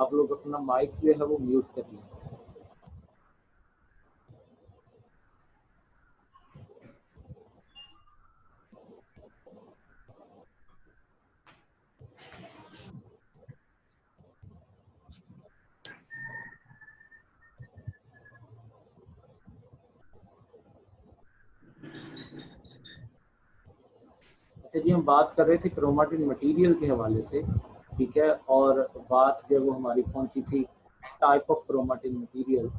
आप लोग अपना माइक जो है वो म्यूट कर लें। अच्छा जी, हम बात कर रहे थे क्रोमाटिन मटेरियल के हवाले से, ठीक है, और बात जो वो हमारी पहुंची थी टाइप ऑफ क्रोमाटिन मटेरियल।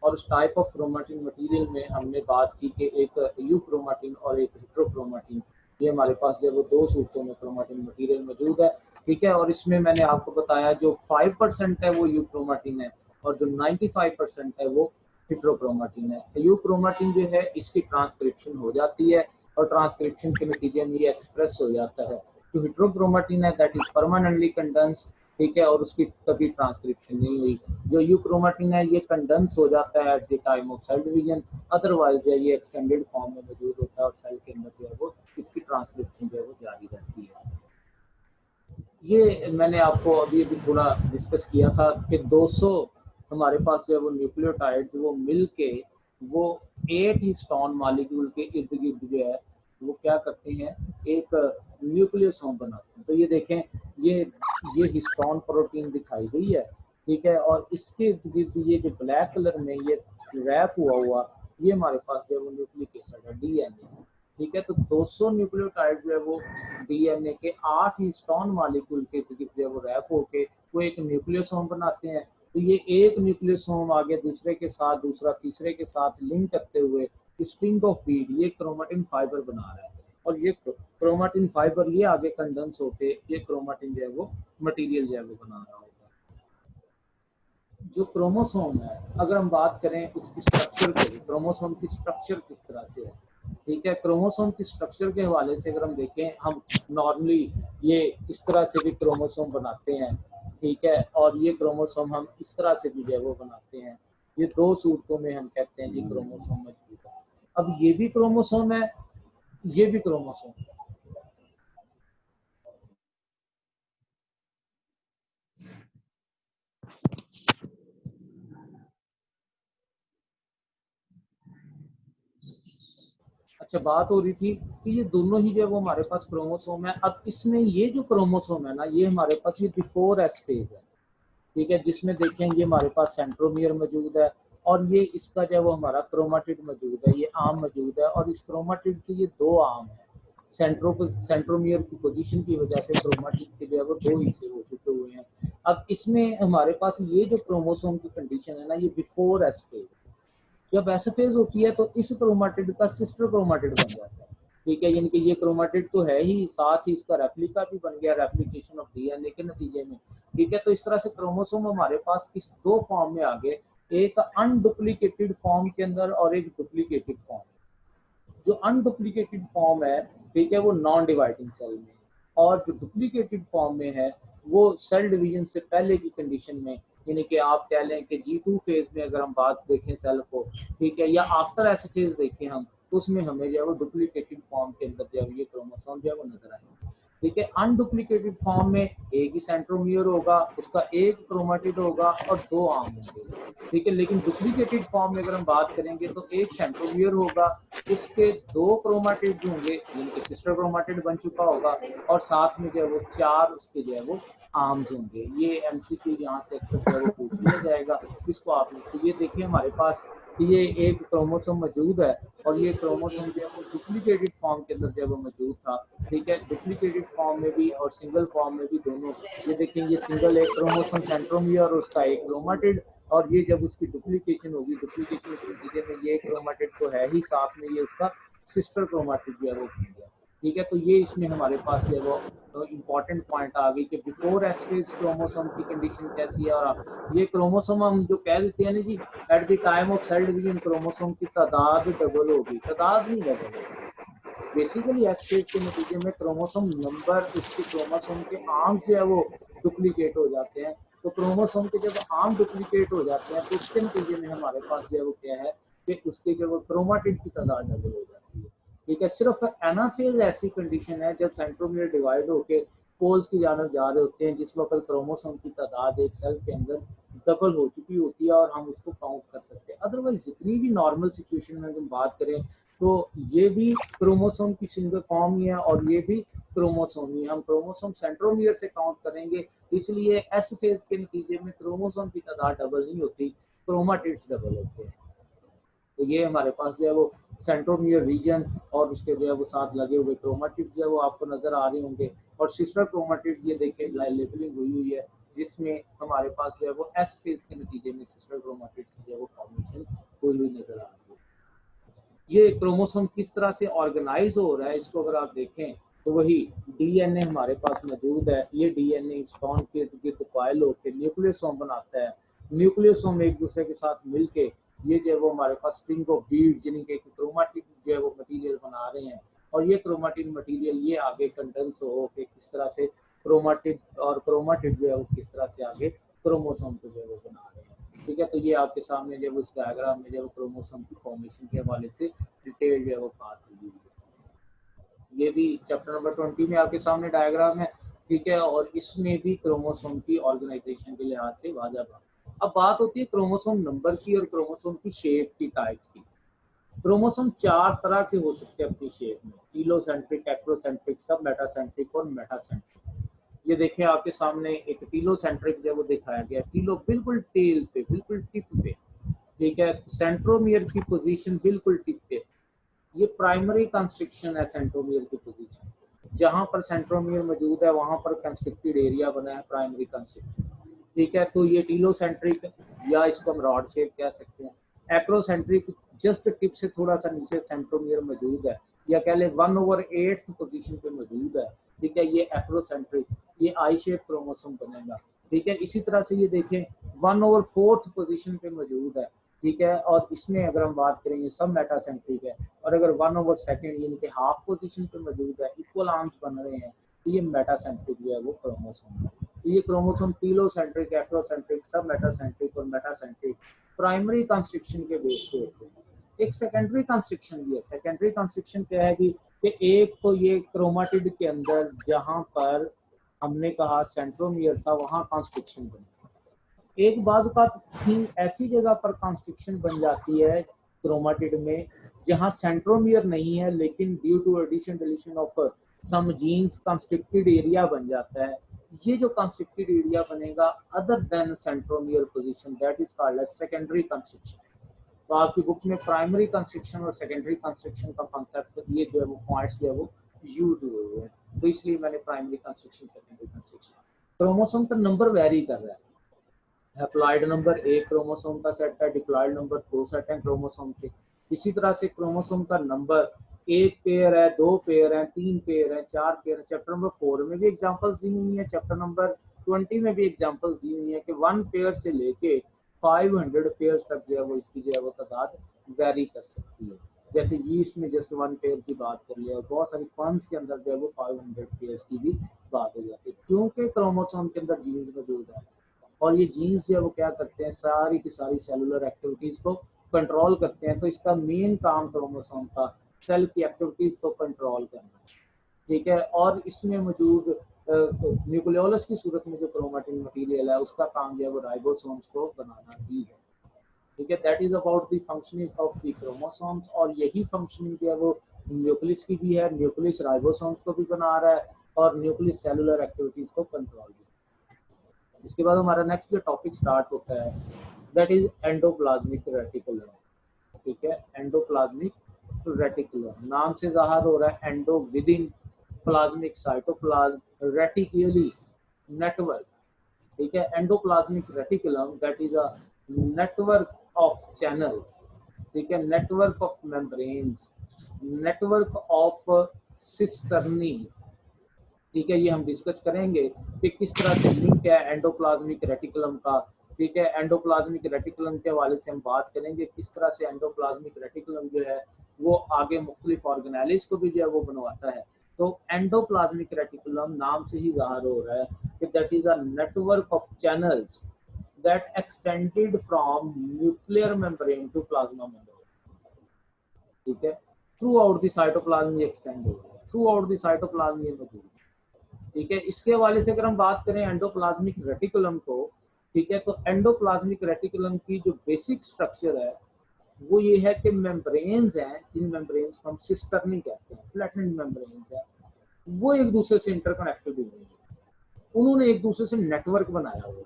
और उस टाइप ऑफ क्रोमाटिन मटेरियल में हमने बात की कि एक यू क्रोमाटिन और एक हेट्रोक्रोमाटिन, ये हमारे पास जो वो दो सूरतों में क्रोमाटिन मटेरियल मौजूद है, ठीक है। और इसमें मैंने आपको बताया जो 5% है वो यू क्रोमाटिन है और जो 95% है वो हेट्रोक्रोमाटिन है। यू क्रोमाटिन जो है इसकी ट्रांसक्रिप्शन हो जाती है और ट्रांसक्रिप्शन के नतीजे में ये एक्सप्रेस हो जाता है। जो हेट्रोक्रोमाटिन है दैट इज परमानेंटली कंडेंस, ठीक है, और उसकी कभी ट्रांसक्रिप्शन नहीं हुई। जो यू क्रोमाटिन है ये कंडेंस हो जाता है at the time of cell division, otherwise जो है ये एक्सटेंडेड फॉर्म में मौजूद होता है और सेल के अंदर जो है वो इसकी ट्रांसक्रिप्शन जो है वो जारी रहती है। ये मैंने आपको अभी अभी थोड़ा डिस्कस किया था कि 200 हमारे पास जो है वो न्यूक्लियोटाइड्स वो मिल के वो 8 हिस्टोन मॉलिक्यूल के इर्द गिर्द जो है वो क्या करते हैं, एक न्यूक्लियोसोम बनाते हैं। तो ये देखें, ये हिस्टोन प्रोटीन दिखाई गई है, ठीक है, और इसके इर्द गिर्द ये जो ब्लैक कलर में ये रैप हुआ ये हमारे पास जो है वो न्यूक्लिक एसिड है, डीएनए, ठीक है। तो 200 न्यूक्लियोटाइड जो है वो डीएनए के 8 हिस्टोन मॉलिक्यूल के जो है वो रैप होके वो एक न्यूक्लियोसोम बनाते हैं। तो ये एक न्यूक्लियोसोम आगे दूसरे के साथ, दूसरा तीसरे के साथ लिंक करते हुए स्ट्रिंग ऑफ बीड ये क्रोमाटिन फाइबर बना रहा है। और ये क्रोमाटिन फाइबर ये आगे कंडेंस होके ये क्रोमाटिन जो है वो मटेरियल जो है वो बना रहा होगा। जो क्रोमोसोम है, अगर हम बात करें उसकी स्ट्रक्चर की, क्रोमोसोम की स्ट्रक्चर किस तरह से है, ठीक है। क्रोमोसोम की स्ट्रक्चर के हवाले से अगर हम देखें, हम नॉर्मली ये इस तरह से भी क्रोमोसोम बनाते हैं, ठीक है, और ये क्रोमोसोम हम इस तरह से भी जो है वो बनाते हैं। ये दो सूरतों में हम कहते हैं कि क्रोमोसोम मौजूद है। अब ये भी क्रोमोसोम है, ये भी क्रोमोसोम है। अच्छा, बात हो रही थी कि ये दोनों ही जो है वो हमारे पास क्रोमोसोम है। अब इसमें ये जो क्रोमोसोम है ना, ये हमारे पास ये बिफोर एस फेज है, ठीक है, जिसमें देखें ये हमारे पास सेंट्रोमियर मौजूद है और ये इसका जो है वो हमारा क्रोमाटिड मौजूद है, ये आर्म मौजूद है और इस क्रोमाटिड के ये दो आर्म है। सेंट्रोमियर की पोजीशन की वजह से क्रोमाटिड के जो है वो दो हिस्से हो चुके हुए हैं। अब इसमें हमारे पास ये जो क्रोमोसोम की कंडीशन है ना, ये बिफोर एस फेज, जब ऐसा फेज होती है तो इस क्रोमाटिड का सिस्टर क्रोमाटिड बन जाता है, ठीक है, यानी कि ये क्रोमाटिड तो है ही, साथ ही इसका रेप्लिका भी बन गया रेप्लिकेशन ऑफ डीएनए के नतीजे में, ठीक है। तो इस तरह से क्रोमोसोम हमारे पास किस दो फॉर्म में आ गए, एक अनडुप्लीकेटेड फॉर्म के अंदर और एक डुप्लीकेटेड फॉर्म। जो अनडुप्लीकेटेड फॉर्म है, ठीक है, वो नॉन डिवाइडिंग सेल में, और जो डुप्लीकेटेड फॉर्म में है वो सेल डिवीजन से पहले की कंडीशन में, यानी कि आप कह लें कि G2 फेज में अगर हम बात देखें सेल को, ठीक है, या आफ्टर ऐसे फेज देखें हम, तो उसमें हमें जो है वो डुप्लीकेटेड फॉर्म के अंदर जो है ये क्रोमोसोम जो है वो नजर आएंगे, ठीक है। अनडुप्लीकेटेड फॉर्म में एक ही सेंट्रोमियर होगा, उसका एक क्रोमाटिड होगा और दो आर्म होंगे, ठीक है। लेकिन डुप्लीकेटेड फॉर्म में अगर हम बात करेंगे तो एक सेंट्रोमियर होगा, उसके दो क्रोमाटिड होंगे, जिनके सिस्टर क्रोमाटिड बन चुका होगा, और साथ में जो है वो चार उसके जो है वो आर्म्स होंगे। ये एमसीक्यू यहाँ से अक्सर जो है वो पूछ लिया जाएगा, इसको आप लोग, तो ये देखिए हमारे पास ये एक क्रोमोसोम मौजूद है और ये क्रोमोसोम जो है वो डुप्लीकेटेड फॉर्म के अंदर जो है वो मौजूद था, ठीक है। डुप्लीकेटेड फॉर्म में भी और सिंगल फॉर्म में भी दोनों, ये देखें, ये सिंगल एक क्रोमोसोम सेंट्रोमियर और उसका एक क्रोमाटिड, और ये जब उसकी डुप्लीकेशन होगी, डुप्लीकेशन के नतीजे में ये क्रोमाटिड तो है ही, साथ में ये उसका सिस्टर क्रोमाटिड जो है वो बन गया, ठीक है। तो ये इसमें हमारे पास जो है वो इम्पॉर्टेंट पॉइंट आ गई कि बिफोर एस फेज क्रोमोसोम की कंडीशन कैसी है। और ये क्रोमोसोम हम जो कह देते हैं ना जी, at the time of cell division chromosome की तादाद डबल होगी, तादाद नहीं डबल होगी। बेसिकली एस फेज के नतीजे में क्रोमोसोम नंबर, उसके क्रोमोसोम के आर्म्स जो है वो डुप्लीकेट हो जाते हैं। तो क्रोमोसोम के जब आर्म डुप्लीकेट हो जाते हैं तो उसके नतीजे में हमारे पास जो है वो क्या है कि उसके जो वो क्रोमाटिड की तादाद डबल हो जाती है, ठीक है। सिर्फ एनाफेज ऐसी कंडीशन है जब सेंट्रोमियर डिवाइड होके पोल्स की जानब जा रहे होते हैं, जिस वक्त क्रोमोसोम की तादाद एक सेल के अंदर डबल हो चुकी होती है और हम उसको काउंट कर सकते हैं। अदरवाइज जितनी भी नॉर्मल सिचुएशन में हम बात करें तो ये भी क्रोमोसोम की सिंगल फॉर्म ही है और ये भी क्रोमोसोम ही। हम क्रोमोसोम सेंट्रोमियर से काउंट करेंगे, इसलिए एस फेज के नतीजे में क्रोमोसोम की तादाद डबल नहीं होती, क्रोमाटिड्स डबल होते हैं। तो ये हमारे पास जो है वो सेंट्रोमियर रीजन और उसके जो है वो साथ लगे हुए क्रोमाटिड्स जो है वो आपको नजर आ रहे होंगे। और सिस्टर क्रोमाटिड्स ये देखिए लेबलिंग हुई है, जिसमें हमारे पास जो है वो एस फेज के नतीजे में सिस्टर क्रोमाटिड्स की जो है वो फॉर्मेशन हुई नजर आ रही है। ये क्रोमोसोम किस तरह से ऑर्गेनाइज हो रहा है, इसको अगर आप देखें तो वही डीएनए हमारे पास मौजूद है। ये डीएनए हिस्टोन के इर्द गिर्द कॉइल होकर न्यूक्लियोसोम बनाता है। न्यूक्लियोसोम एक दूसरे के साथ मिलके ये जो है वो हमारे पास स्ट्रिंग ऑफ बीड्स यानी कि क्रोमाटिन जो है वो मटेरियल बना रहे हैं। और ये क्रोमाटिन मटेरियल ये आगे कंडेंस हो के किस तरह से क्रोमाटिड जो है वो किस तरह से आगे क्रोमोसोम को जो है वो बना रहे हैं। ठीक है, तो ये आपके सामने जब उस डायग्राम में जब क्रोमोसोम की फॉर्मेशन के हवाले से डिटेल जो है वो बात हुई है। ये भी चैप्टर नंबर 20 में आपके सामने डायग्राम है। ठीक है, और इसमें भी क्रोमोसोम की ऑर्गेनाइजेशन के लिहाज से वाजा बात। अब बात होती है क्रोमोसोम नंबर की और क्रोमोसोम की शेप की, टाइप्स की। क्रोमोसोम 4 तरह के हो सकते हैं अपनी शेप में, टीलोसेंट्रिक, एक्रोसेंट्रिक, सब मेटासेंट्रिक और मेटासेंट्रिक। ये देखिए आपके सामने एक टीलोसेंट्रिक जो वो दिखाया गया, टीलो बिल्कुल टेल पे, बिल्कुल टिप पे। ठीक है, सेंट्रोमियर की पोजीशन बिल्कुल टिप पे। ये प्राइमरी कंस्ट्रिक्शन है सेंट्रोमियर की पोजीशन। जहां पर सेंट्रोमियर मौजूद है वहां पर कंस्ट्रिक्टेड एरिया बना है, प्राइमरी कंस्ट्रिक्शन। ठीक है, तो ये टीलोसेंट्रिक या इसको हम रॉड शेप कह सकते हैं। एक्रोसेंट्रिक जस्ट टिप से थोड़ा सा नीचे सेंट्रोमियर मौजूद है, या कह ले 1/8 पोजीशन पे मौजूद है। ठीक है, ये एक्रोसेंट्रिक, ये आई शेप क्रोमोसोम बनेगा। ठीक है, इसी तरह से ये देखें 1/4 पोजीशन पे मौजूद है। ठीक है, और इसमें अगर हम बात करेंगे सब मेटासेंट्रिक है। और अगर 1/2 यानी कि हाफ पोजीशन पे मौजूद है, इक्वल आर्म्स बन रहे हैं, तो ये मेटासेंट्रिक जो है वो क्रोमोसोम है। तो ये क्रोमोसोम टीलोसेंट्रिक, एक्रोसेंट्रिक, सब मेटासेंट्रिक और मेटासेंट्रिक प्राइमरी कंस्ट्रिक्शन के बेस पे होते हैं। एक सेकेंडरी कंस्ट्रिक्शन भी है। सेकेंडरी कंस्ट्रिक्शन क्या है कि एक तो ये क्रोमाटिड के अंदर जहां पर हमने कहा सेंट्रोमियर था वहां कंस्ट्रिक्शन बनी। एक बात का ऐसी जगह पर कंस्ट्रिक्शन बन जाती है क्रोमाटिड में जहां सेंट्रोमियर नहीं है, लेकिन due to addition deletion of some genes constricted area बन जाता है। ये जो कंस्ट्रिक्टेड एरिया बनेगा other then centromere position, that is called as secondary constriction. तो आपकी बुक में प्राइमरी कंस्ट्रिक्शन और सेकेंडरी कंस्ट्रिक्शन का कॉन्सेप्ट ये जो है वो पॉइंट्स जो है वो यूज हुए हैं, तो इसलिए मैंने primary constriction, secondary constriction. Chromosome का नंबर वेरी कर रहा है। हैप्लॉइड नंबर एक क्रोमोसोम का सेट है, डिप्लॉइड नंबर 2 सेट है क्रोमोसोम के। इसी तरह से क्रोमोसोम का नंबर 1 पेयर है, 2 पेयर है, 3 पेयर है, 4 पेयर है। चैप्टर नंबर 4 में भी एग्जांपल्स दी हुई है, चैप्टर नंबर 20 में भी एग्जांपल्स दी हुई है कि 1 पेयर से लेके 500 पेयर्स तक जो है वो इसकी जो है वो तादाद वेरी कर सकती है। जैसे यीस्ट में जस्ट 1 पेयर की बात कर लिया, बहुत सारी फर्म्स के अंदर जो है वो 500 पेयर्स की भी बात हो जाती है, क्योंकि क्रोमोसोम के अंदर जीन्स मौजूद है। और ये जीन्स जो है वो क्या करते हैं, सारी की सारी सेलुलर एक्टिविटीज को कंट्रोल करते हैं। तो इसका मेन काम क्रोमोसोम का सेल की एक्टिविटीज को कंट्रोल करना है। ठीक है, और इसमें मौजूद न्यूक्लियोलस की सूरत में जो क्रोमेटिन मटेरियल है उसका काम जो है वो राइबोसोम्स को बनाना ही है। ठीक है, that is about the functioning of the chromosomes. और यही फंक्शनिंग जो है वो न्यूक्लियस की भी है। न्यूक्लियस राइबोसोम्स को भी बना रहा है और न्यूक्लियस सेलुलर एक्टिविटीज को कंट्रोल भी। इसके बाद हमारा नेक्स्ट जो टॉपिक स्टार्ट होता है दैट इज एंडोप्लाज्मिक रेटिकुलम। ठीक है, एंडोप्लाज्मिक रेटिकुलम नाम से जाहिर हो रहा है endo within, plasmic cytoplasm, reticuli network. ठीक है, endoplasmic reticulum that is a network of channels. ठीक है, network of membranes, network of cisternae. ठीक है, ये हम डिस्कस करेंगे कि किस तरह से लिंक है एंडोप्लाज्मिक रेटिकुलम का। ठीक है, एंडोप्लाज्मिक रेटिकुलम के हवाले से हम बात करेंगे किस तरह से एंडोप्लाज्मिक रेटिकुलम जो है वो आगे मुख्तलिफ ऑर्गेनेलिज को भी जो है वो बनवाता है। तो एंडोप्लाज्मिक रेटिकुलम नाम से ही जाहिर हो रहा है कि that is a network of channels that extended from nuclear membrane to plasma membrane. ठीक है, थ्रू आउट द साइटोप्लाज्म ये एक्सटेंड हो रहा है, थ्रू आउट द साइटोप्लाज्म ये मौजूद है। ठीक है। इसके हवाले से अगर हम बात करें एंडोप्लाज्मिक रेटिकुलम को, ठीक है, तो एंडोप्लाज्मिक रेटिकुलम की जो बेसिक स्ट्रक्चर है वो ये है कि मेम्ब्रेन्स हैं, जिन मेम्ब्रेन्स को हम सिस्टर्नी कहते हैं, फ्लैटेंड मेम्ब्रेन्स हैं, वो एक दूसरे से इंटरकनेक्टेड हुए हैं, उन्होंने एक दूसरे से नेटवर्क बनाया हुआ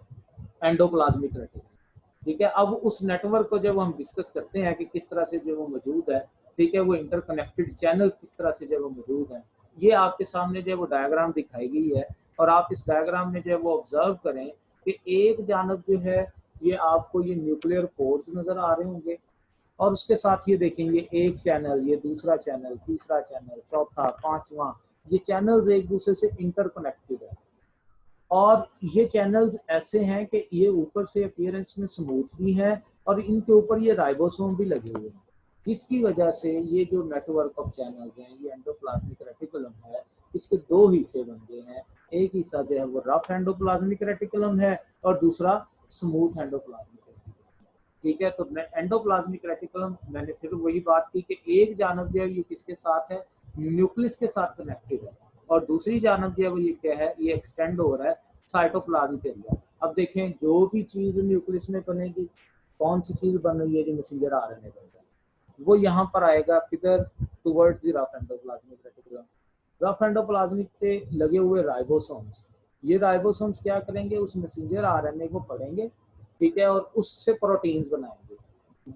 है एंडोप्लाज्मिक रेटिकुलम। ठीक है, अब उस नेटवर्क को जब हम डिस्कस करते हैं कि किस तरह से जो वो मौजूद है, ठीक है, वो इंटरकनेक्टेड चैनल्स किस तरह से जो वो मौजूद हैं, ये आपके सामने जो वो डायग्राम दिखाई गई है। और आप इस डायग्राम में जो वो ऑब्जर्व करें कि एक जानब जो है ये आपको ये न्यूक्लियर पोर्स नजर आ रहे होंगे, और उसके साथ ये देखेंगे एक चैनल, ये दूसरा चैनल, तीसरा चैनल, चौथा, पांचवा, ये चैनल्स एक दूसरे से इंटरकनेक्टेड है। और ये चैनल्स ऐसे हैं कि ये ऊपर से अपीयरेंस में स्मूथ भी है और इनके ऊपर ये राइबोसोम भी लगे हुए हैं, जिसकी वजह से ये जो नेटवर्क ऑफ चैनल्स हैं, ये एंडोप्लाज्मिक रेटिकुलम है, इसके दो हिस्से बन गए हैं। एक हिस्सा जो है वो रफ एंडोप्लाज्मिक रेटिकुलम है और दूसरा स्मूथ एंडोप्लाज्मिक रेटिकुलम। ठीक है, तो एंडोप्लाज्मिक रेटिकुलम, मैंने फिर वही बात की कि एक जानब जो है ये किसके साथ है, न्यूक्लियस के साथ कनेक्टेड है, और दूसरी जानब जो है वो ये क्या है, ये एक्सटेंड हो रहा है साइटोप्लाज्मिक एरिया। अब देखें जो भी चीज न्यूक्लियस में बनेगी, कौन सी चीज बन रही है, जो मैसेंजर आरएनए बन रहा है, वो यहाँ पर आएगा किधर, towards the rough endoplasmic reticulum. Rough endoplasmic पे लगे हुए राइबोसोम्स, ये राइबोसोम्स क्या करेंगे, उस मैसेंजर आरएनए को पढ़ेंगे, ठीक है, और उससे प्रोटीन्स बनाएंगे।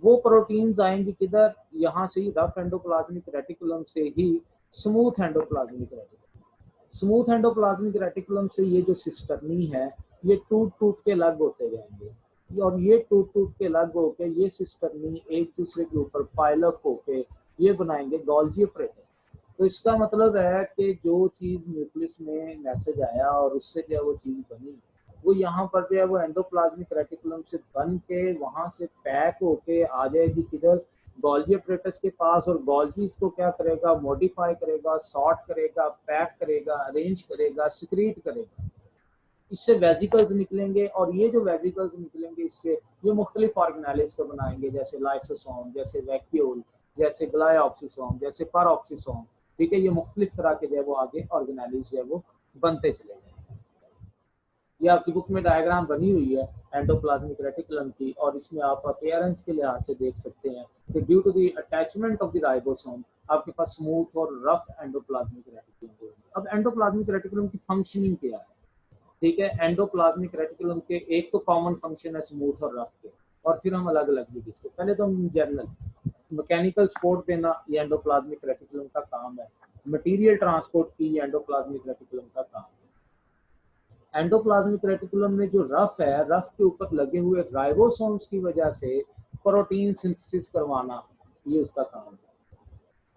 वो प्रोटीन्स आएंगे किधर, यहाँ से ही, रफ एंडोप्लाज्मिक रेटिकुलम से ही smooth endoplasmic reticulum. Smooth endoplasmic reticulum से ये जो सिस्टर्नी है, ये टूट टूट के अलग होते जाएंगे, और ये टूट टूट के अलग होके ये सिस्टर्नी एक दूसरे के ऊपर पाइलअप होके ये बनाएंगे गोल्जी apparatus। तो इसका मतलब है कि जो चीज न्यूक्लियस में मैसेज आया और उससे जो है वो चीज बनी, वो यहाँ पर जो है वो एंडोप्लाज्मिक रेटिकुलम से बन के वहां से पैक होके आ जाएगी किधर, गोल्जी apparatus के पास। और गोल्जी इसको क्या करेगा, मॉडिफाई करेगा, सॉर्ट करेगा, पैक करेगा, अरेंज करेगा, सिक्रीट करेगा। इससे वेजिकल्स निकलेंगे, और ये जो वेजिकल्स निकलेंगे इससे ये मुख्तलिफ ऑर्गेनेल्स को बनाएंगे, जैसे लाइसोसोम, जैसे वैक्यूल, जैसे ग्लाइऑक्सिसोम, जैसे परऑक्सिसोम। ठीक है, ये मुख्तलिफ तरह के जो है वो आगे ऑर्गेनेल्स जो है वो बनते चले जाएंगे। ये आपकी बुक में डायग्राम बनी हुई है एंडोप्लाज्मिक रेटिकुलम की, और इसमें आप अपीयरेंस के लिहाज से देख सकते हैं कि due to the attachment of the ribosome आपके पास स्मूथ और रफ एंडोप्लाज्मिक रेटिकुलम। अब एंडोप्लाज्मिक रेटिकुलम की फंक्शनिंग क्या है, ठीक है, एंडोप्लाज्मिक रेटिकुलम के एक तो कॉमन फंक्शन है स्मूथ और रफ के, और फिर हम अलग अलग भी डिस्कस, पहले तो हम जनरल मैकेनिकल सपोर्ट देना ये एंडोप्लाज्मिक रेटिकुलम का काम है, मटेरियल ट्रांसपोर्ट की ये एंडोप्लाज्मिक रेटिकुलम का काम है। एंडोप्लाज्मिक रेटिकुलम में जो रफ है, रफ के ऊपर लगे हुए राइबोसोम्स की वजह से प्रोटीन सिंथेसिस करवाना, ये उसका काम है।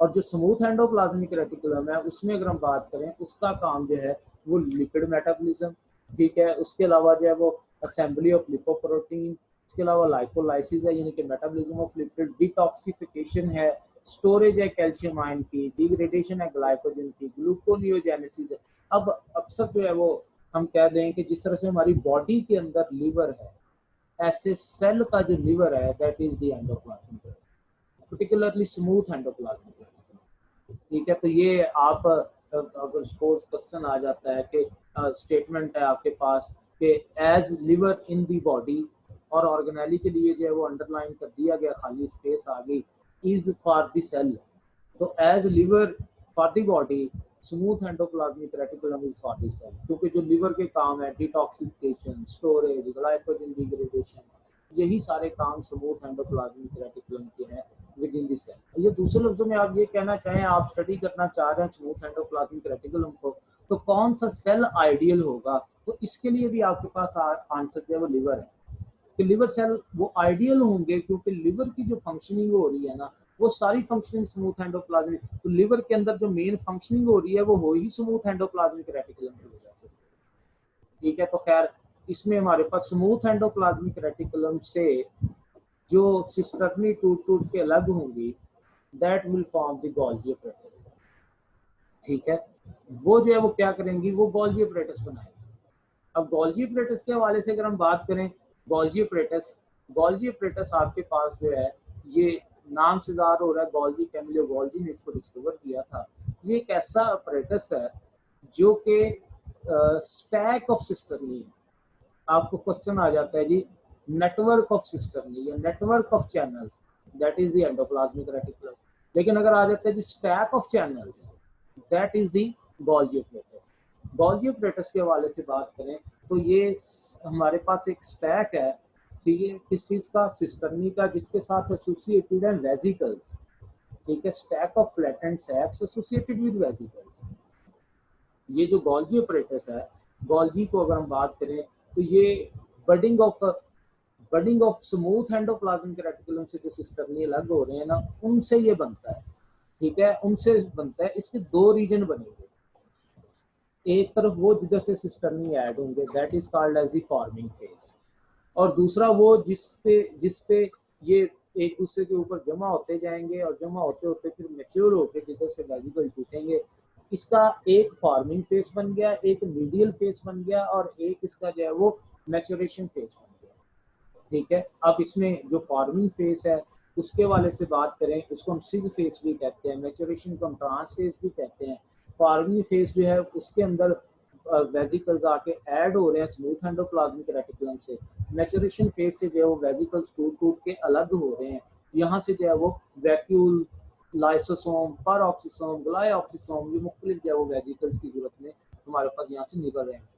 और जो स्मूथ एंडोप्लाज्मिक रेटिकुलम है उसमें अगर हम बात करें, उसका काम जो है वो लिपिड मेटाबॉलिज्म, ठीक है, उसके अलावा जो है वो असेंबली ऑफ लिपोप्रोटीन, उसके अलावा लाइपोलाइसिस है, यानी कि मेटाबॉलिज्म ऑफ लिपिड, डिटॉक्सिफिकेशन है, स्टोरेज है कैल्शियम आयन की, डिग्रेडेशन है ग्लाइकोजन की, ग्लूकोनियोजेनेसिस है। अब अक्सर जो है वो हम कह दें कि जिस तरह से हमारी बॉडी के अंदर लीवर है, ऐसे सेल का जो लीवर है that is the endoplasmic, particularly smooth endoplasmic. ठीक है, तो ये आप अगर सपोज क्वेश्चन आ जाता है कि स्टेटमेंट है आपके पास कि as liver in the body, और ऑर्गेनेली के लिए जो है वो अंडरलाइन कर दिया गया, खाली स्पेस आ गई, इज फॉर द सेल। तो as liver for the body, smooth endoplasmic reticulum is for the cell, क्योंकि जो लिवर के काम है डिटॉक्सिफिकेशन, स्टोरेज, ग्लाइकोजन डिग्रेडेशन, यही सारे काम स्मूथ एंडोप्लाज्मिक रेटिकुलम के हैं विद इन द सेल। ये दूसरे लफ्जों में आप ये कहना चाहें, आप स्टडी करना चाह रहे हैं स्मूथ एंडोप्लाज्मिक रेटिकुलम को, तो कौन सा सेल आइडियल होगा, तो इसके लिए भी आपके पास आंसर जो है वो लिवर है कि लिवर सेल वो आइडियल होंगे, क्योंकि लिवर की जो फंक्शनिंग हो रही है ना, वो सारी फंक्शनिंग स्मूथ एंडोप्लाज्मिक, तो लिवर के अंदर जो मेन फंक्शनिंग हो रही है वो हो ही स्मूथ एंडोप्लाज्मिक रेटिकुलम की वजह से। ठीक है, तो खैर इसमें हमारे पास स्मूथ एंडोप्लाज्मिक रेटिकुलम से जो सिस्टर्नी टूट टूट के अलग होंगी, that will form the Golgi apparatus। ठीक है, वो जो है वो क्या करेंगी, वो गोल्जी apparatus बनाएंगे। अब गोल्जी apparatus के हवाले से अगर हम बात करें, गोल्जी apparatus, गोल्जी apparatus आपके पास जो है, ये नाम से ज़ाहिर हो रहा है, गोल्जी कैमिलो गोल्जी ने इसको डिस्कवर किया था। ये एक ऐसा apparatus है जो कि स्टैक ऑफ सिस्टर्नी, आपको क्वेश्चन आ जाता है जी नेटवर्क ऑफ सिस्टर्नी या network of channels, that is the endoplasmic reticulum. लेकिन अगर आ जाता है जी stack of channels, that is the Golgi apparatus. Golgi apparatus के हवाले से बात करें तो ये हमारे पास एक स्टैक है, ठीक है, किस चीज का, सिस्टर्नी का, जिसके साथ एसोसिएटेड है वेजिकल्स, ठीक है, stack of flattened sacs associated with vesicles. ये जो गोल्गी एपरेटस है, गोल्गी को अगर हम बात करें तो ये budding of smooth endoplasmic reticulum से जो सिस्टर्नी अलग हो रहे हैं ना, उनसे ये बनता है, ठीक है, उनसे बनता है। इसके दो रीजन बनेंगे, एक तरफ वो जिधर से सिस्टर्नी ऐड होंगे, that is called as the forming face, और दूसरा वो जिस पे ये एक दूसरे के ऊपर जमा होते जाएंगे और जमा होते होते फिर मेच्योर होकर जिधर से वेजिकल टूटेंगे। इसका एक फार्मिंग फेस बन गया, एक मीडियल फेस बन गया, और एक इसका जो है वो मैच्योरेशन फेस बन गया, ठीक है। अब इसमें जो फार्मिंग फेस है उसके वाले से बात करें, उसको हम सिज फेस भी कहते हैं, मैच्योरेशन को हम ट्रांस फेस भी कहते हैं। फार्मिंग फेस जो है उसके अंदर वेजिकल्स आके ऐड हो रहे हैं स्मूथ एंडोप्लाज्मिक रेटिकुलम से, मैच्योरेशन फेज से जो है वो वेजिकल्स टूट टूट के अलग हो रहे हैं, यहाँ से जो है वो वैक्यूल, लाइसोसोम, परऑक्सीसोम, ग्लाइऑक्सीसोम, ये मुख्तलिफ जो है वो वेजिकल्स की जरूरत में हमारे पास यहाँ से निकल रहे हैं।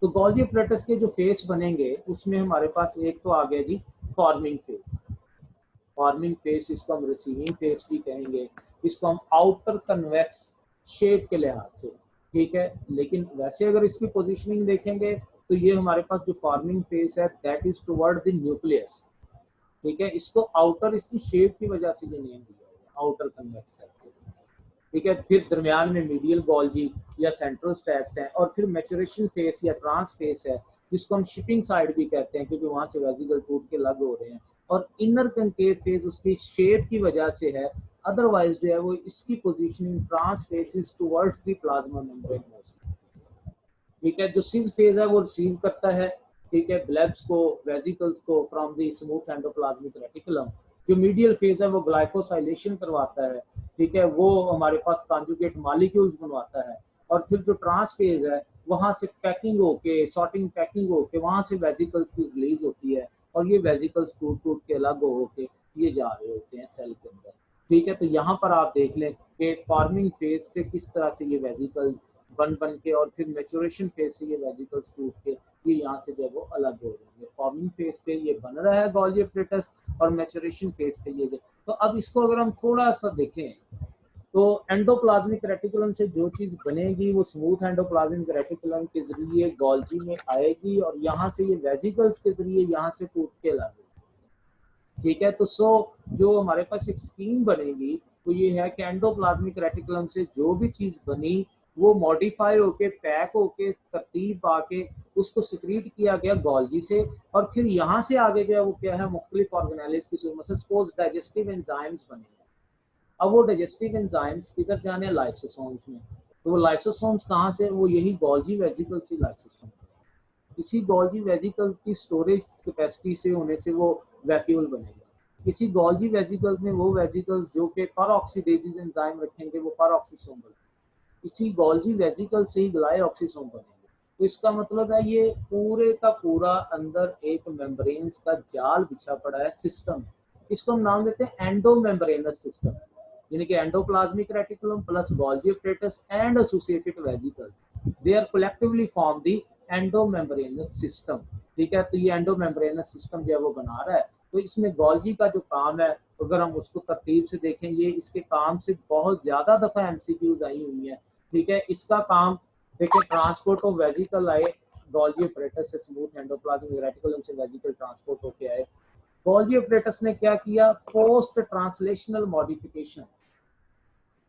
तो गोल्गी एपरेटस के जो फेस बनेंगे उसमें हमारे पास एक तो आ गया जी फॉर्मिंग फेस। फॉर्मिंग फेस, इसको हम रिसीविंग फेस भी कहेंगे, इसको हम आउटर कन्वेक्स शेप के लिहाज से, ठीक है। लेकिन वैसे अगर इसकी पोजीशनिंग देखेंगे तो ये हमारे पास जो फॉर्मिंग फेस है that is toward the nucleus, ठीक है। इसको आउटर, इसकी शेप की वजह से ये नेम दिया है आउटर कन्वेक्स सर्फेस, ठीक है। फिर दरमियान में मीडियल गोल्गी या सेंट्रल स्टैक्स हैं, और फिर मैच्योरेशन फेस या ट्रांस फेस है जिसको हम शिपिंग साइड भी कहते हैं क्योंकि वहां से वेजिकल टूट के अलग हो रहे हैं, और इनर कंकेव फेज उसकी शेप की वजह से है, अदरवाइज जो है वो इसकी positioning trans face is towards the plasma membrane mostly, ठीक है। जो सिज फेज है वो रिसीव करता है, ठीक है, ब्लेब्स को, वेजिकल्स को from the smooth endoplasmic reticulum. जो मीडियल फेज है वो ग्लाइकोसाइलेशन करवाता है, ठीक है, वो हमारे पास कॉन्जुगेट मॉलिक्यूल्स बनवाता है, और फिर जो ट्रांस फेज है वहां से पैकिंग होके, सॉर्टिंग पैकिंग होके वहां से वेजिकल्स की रिलीज होती है, और ये वेजिकल्स टूट टूट के अलग होके ये जा रहे होते हैं सेल के अंदर, ठीक है। तो यहाँ पर आप देख लें कि फॉर्मिंग फेज से किस तरह से ये वेजिकल बन के, और फिर मैच्योरेशन फेज से ये वेजिकल्स टूट के ये यहाँ से जो है वो अलग हो रहे हैं। फॉर्मिंग फेज पे ये बन रहा है गोल्गी एपरेटस, और मैच्योरेशन फेज पे ये। तो अब इसको अगर हम थोड़ा सा देखें तो एंडोप्लाज्मिक रेटिकुलम से जो चीज बनेगी वो स्मूथ एंडोप्लाज्मिक रेटिकुलम के जरिए गोल्गी में आएगी, और यहाँ से ये वेजिकल्स के जरिए यहाँ से टूट के लगेगी, ठीक है। तो जो हमारे पास एक स्कीम बनेगी तो ये है कि एंडोप्लाज्मिक रेटिकुलम से जो भी चीज बनी वो मॉडिफाई होके, पैक होके, तरतीब आके उसको सिक्रीट किया गया गोल्गी से, और फिर यहाँ से आगे जो है वो क्या है, मुख्तलिफ ऑर्गेनेल्स की सपोज डाइजेस्टिव एंजाइम्स बने। अब वो डाइजेस्टिव एंजाइम्स किधर जाने, लाइसोसोम्स में। तो वो लाइसोसोम्स कहाँ से, वो यही गोल्गी वेजिकल से लाइसोसोम, इसी गोल्गी वेजिकल की स्टोरेज कैपेसिटी से होने से वो वैक्यूल बनेगा। इसी गोल्गी वेजिकल्स में वो वेजिकल्स जो कि परऑक्सीडेजेस एंजाइम रखेंगे वो परऑक्सीसोम बनेंगे, इसी गोल्गी वेजिकल से ही ग्लाइऑक्सीसोम बनेंगे। तो इसका मतलब है ये पूरे का पूरा अंदर एक मेम्ब्रेन्स का जाल बिछा पड़ा है, सिस्टम है। इसको हम नाम देते हैं एंडो मेम्ब्रेनस सिस्टम, यानी कि endoplasmic reticulum plus Golgi apparatus and associated vesicles, they are collectively form the endo membranous system, ठीक है। तो ये एंडो मेम्ब्रेनस सिस्टम जो है वो बना रहा है। तो इसमें गोल्गी का जो काम है अगर हम उसको तरतीब से देखें, ये इसके काम से बहुत ज्यादा दफा एमसीक्यूज आई हुई है, ठीक है। इसका काम देखिए, ट्रांसपोर्ट ऑफ वेजिकल आए गोल्गी एपरेटस से स्मूथ एंडोप्लाज्मिक रेटिकुलम से वेजिकल ट्रांसपोर्ट होके आए। गोल्गी एपरेटस ने क्या किया, पोस्ट ट्रांसलेशनल मॉडिफिकेशन,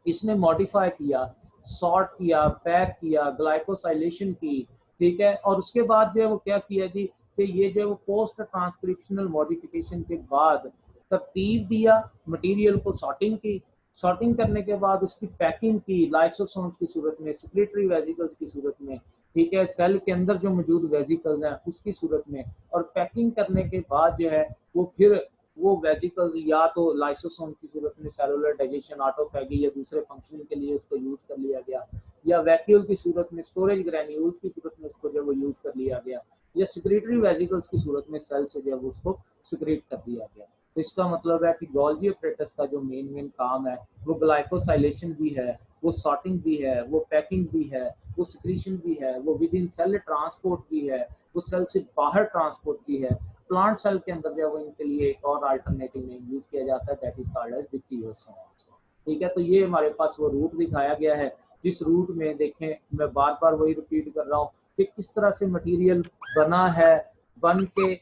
इसने मॉडिफाई किया, सॉर्ट किया, पैक किया, ग्लाइकोसाइलेशन की, ठीक है। और उसके बाद जो है वो क्या किया जी कि ये जो है वो पोस्ट ट्रांसक्रिप्शनल मॉडिफिकेशन के बाद तरतीब दिया, मटेरियल को सॉर्टिंग की, सॉर्टिंग करने के बाद उसकी पैकिंग की लाइसोसोम्स की सूरत में, सेक्रेटरी वेजिकल्स की सूरत में, ठीक है, सेल के अंदर जो मौजूद वेजिकल्स हैं उसकी सूरत में, और पैकिंग करने के बाद जो है वो फिर वो वेजिकल्स या तो लाइसोसोम की सूरत में सेलुलर डाइजेशन, ऑटोफैगी या दूसरे फंक्शनिंग के लिए उसको यूज कर लिया गया, या वैक्यूल की सूरत में स्टोरेज ग्रैन्यूल्स की सूरत में उसको जब वो यूज कर लिया गया, या सिक्रेटरी वेजिकल्स की सूरत में सेल से जब उसको सिक्रेट कर दिया गया। तो इसका मतलब है कि गोल्गी एपरेटस का जो मेन काम है वो ग्लाइकोसाइलेशन भी है, वो सॉर्टिंग भी है, वो पैकिंग भी है, वो सिक्रीशन भी है, वो विद इन सेल ट्रांसपोर्ट भी है, वो सेल से बाहर ट्रांसपोर्ट भी है। प्लांट सेल के अंदर जो है इनके लिए एक और अल्टरनेटिव नेम यूज किया जाता है, दैट इज कॉल्ड एज डिक्टियोसोम्स। ठीक है, तो ये हमारे पास वो रूट दिखाया गया है, जिस रूट में देखें, मैं बार बार वही रिपीट कर रहा हूँ कि किस तरह से मटेरियल बना है, बन के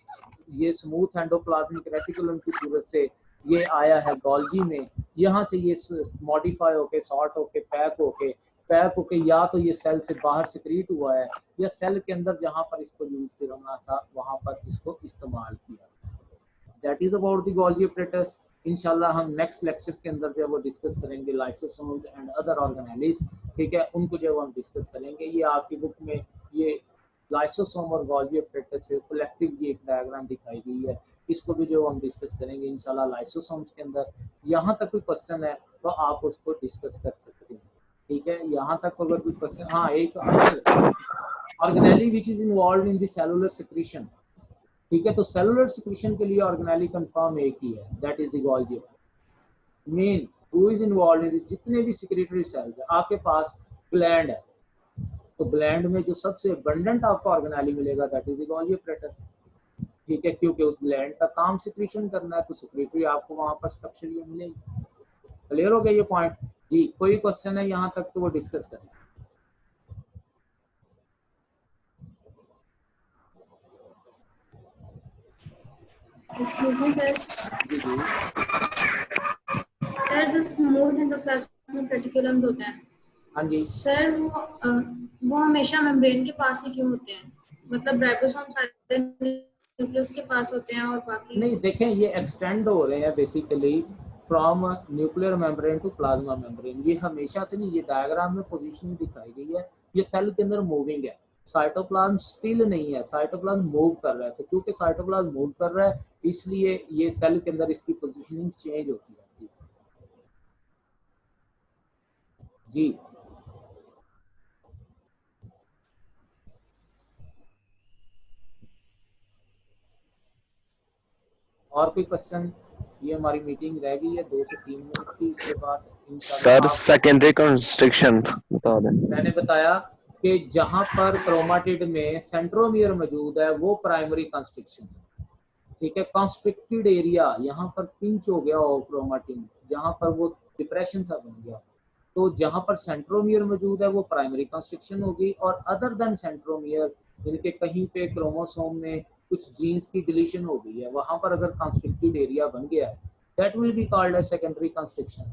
ये स्मूथ एंडोप्लाज्मिक रेटिकुलम की सूरत से ये आया है गोल्गी में, यहाँ से ये मॉडिफाई होके, सॉर्ट होके, पैक होके या तो ये सेल से बाहर सिक्रीट हुआ है, या सेल के अंदर जहाँ पर इसको यूज करना था वहाँ पर इसको इस्तेमाल किया। That is about the Golgi apparatus. इंशाल्लाह हम नेक्स्ट लेक्चर के अंदर जो है वो डिस्कस करेंगे लाइसोसोम्स एंड अदर ऑर्गेनेलिस। ठीक है, उनको जो हम डिस्कस करेंगे। ये आपकी बुक में ये लाइसोसोम और गोल्गी एपरेटस से कलेक्टिव की एक डायग्राम दिखाई गई है, इसको भी जो हम डिस्कस करेंगे इंशाल्लाह लाइसोसोम्स के अंदर। यहाँ तक कोई क्वेश्चन है तो आप उसको डिस्कस कर सकते हैं। ठीक है, यहाँ तक अगर कोई क्वेश्चन, हाँ एक answer, organelle which is involve in the cellular secretion. ठीक है, तो सेलुलर सिक्रीशन के लिए ऑर्गेनेली कंफर्म एक ही है, that is the Golgi. Men who is involve in जितने भी सिक्रेटरी सेल्स है, आपके पास ग्लैंड है, तो ग्लैंड में जो सबसे अबंडेंट आपको ऑर्गेनेली मिलेगा that is the Golgi apparatus. ठीक है, क्योंकि उस ग्लैंड का काम सिक्रीशन करना है, तो सिक्रेटरी आपको वहां पर स्ट्रक्चर ये मिलेगी। क्लियर हो गया ये पॉइंट जी? कोई क्वेश्चन है यहाँ तक तो वो डिस्कस करें। Excuse me, sir. जी जी सर जो स्मूथ एंडोप्लाज्मिक रेटिकुलम्स होते हैं, हाँ जी, सर वो हमेशा मेम्ब्रेन के पास ही क्यों होते हैं? मतलब राइबोसोम सारे न्यूक्लियस के पास होते हैं और बाकी नहीं देखें, ये एक्सटेंड हो रहे हैं basically from nuclear membrane to plasma membrane. ये हमेशा से नहीं, ये डायग्राम में पोजीशन दिखाई गई है, ये सेल के अंदर मूविंग है, साइटोप्लाज्म स्टिल नहीं है, साइटोप्लाज्म मूव कर रहा है। तो चूंकि साइटोप्लाज्म मूव कर रहा है इसलिए ये सेल के अंदर इसकी पोजीशनिंग चेंज होती रहती है जी। और कोई क्वेश्चन? ये हमारी मीटिंग रह गई है 2 से 3 मिनट की, इसके बाद सर इंशाल्लाह सेकेंडरी कंस्ट्रक्शन बता दें। मैंने बताया कि जहां पर क्रोमाटिड में सेंट्रोमियर मौजूद है वो प्राइमरी कंस्ट्रक्शन है। ठीक है, कंस्ट्रिक्टेड एरिया यहाँ पर पिंच हो गया हो क्रोमाटिन, जहां पर वो डिप्रेशन सा बन गया, तो जहां पर सेंट्रोमियर मौजूद है वो प्राइमरी कंस्ट्रक्शन होगी। और अदर देन सेंट्रोमियर, इनके कहीं पे क्रोमोसोम में कुछ जीन्स की डिलीशन हो गई है, वहां पर अगर कंस्ट्रिक्टेड एरिया बन गया है that will be called as secondary construction.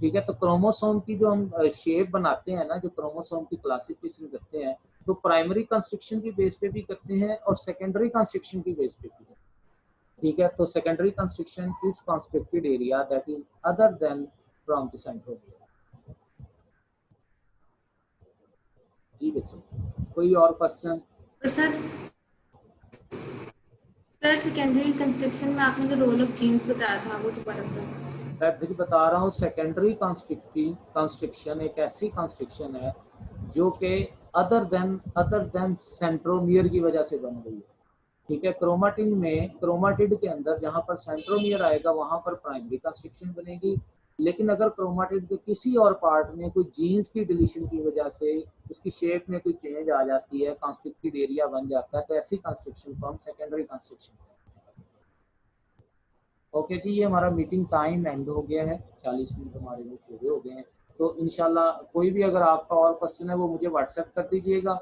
ठीक है, तो क्रोमोसोम की जो हम शेप बनाते हैं ना, जो क्रोमोसोम की क्लासिफिकेशन करते हैं, तो प्राइमरी कंस्ट्रक्शन की बेस पे भी करते हैं और सेकेंडरी कंस्ट्रक्शन की बेस पे भी करते हैं। ठीक है, तो secondary construction is constructed area that is other than from the centromere. जी बच्चों, कोई और क्वेश्चन? सर सेकेंडरी कंस्ट्रक्शन में आपने जो रोल ऑफ जीन्स बताया था वो दोबारा बताओ। मैं भी बता रहा हूँ, सेकेंडरी कंस्ट्रक्शन एक ऐसी कंस्ट्रक्शन है जो कि अदर देन सेंट्रोमियर की वजह से बन गई है। ठीक है, क्रोमाटिन में, क्रोमाटिड के अंदर जहां पर सेंट्रोमियर आएगा वहां पर प्राइमरी कंस्ट्रक्शन बनेगी, लेकिन अगर क्रोमाटिड के किसी और पार्ट में कोई जीन्स की डिलीशन की वजह से उसकी शेप में कोई चेंज आ जाती है, कंस्ट्रक्टेड एरिया बन जाता है, तो ऐसी कंस्ट्रक्शन को हम सेकेंडरी कंस्ट्रक्शन। ओके जी, ये हमारा मीटिंग टाइम एंड हो गया है, 40 मिनट हमारे लिए पूरे हो गए हैं। तो इंशाल्लाह कोई भी अगर आपका और क्वेश्चन है वो मुझे व्हाट्सएप कर दीजिएगा,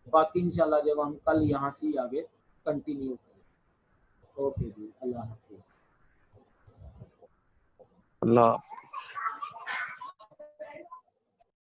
बाकी इंशाल्लाह जब हम कल यहाँ से आगे कंटिन्यू करें। ओके जी, अल्लाह हाफिज़। अल्लाह हाफिज़।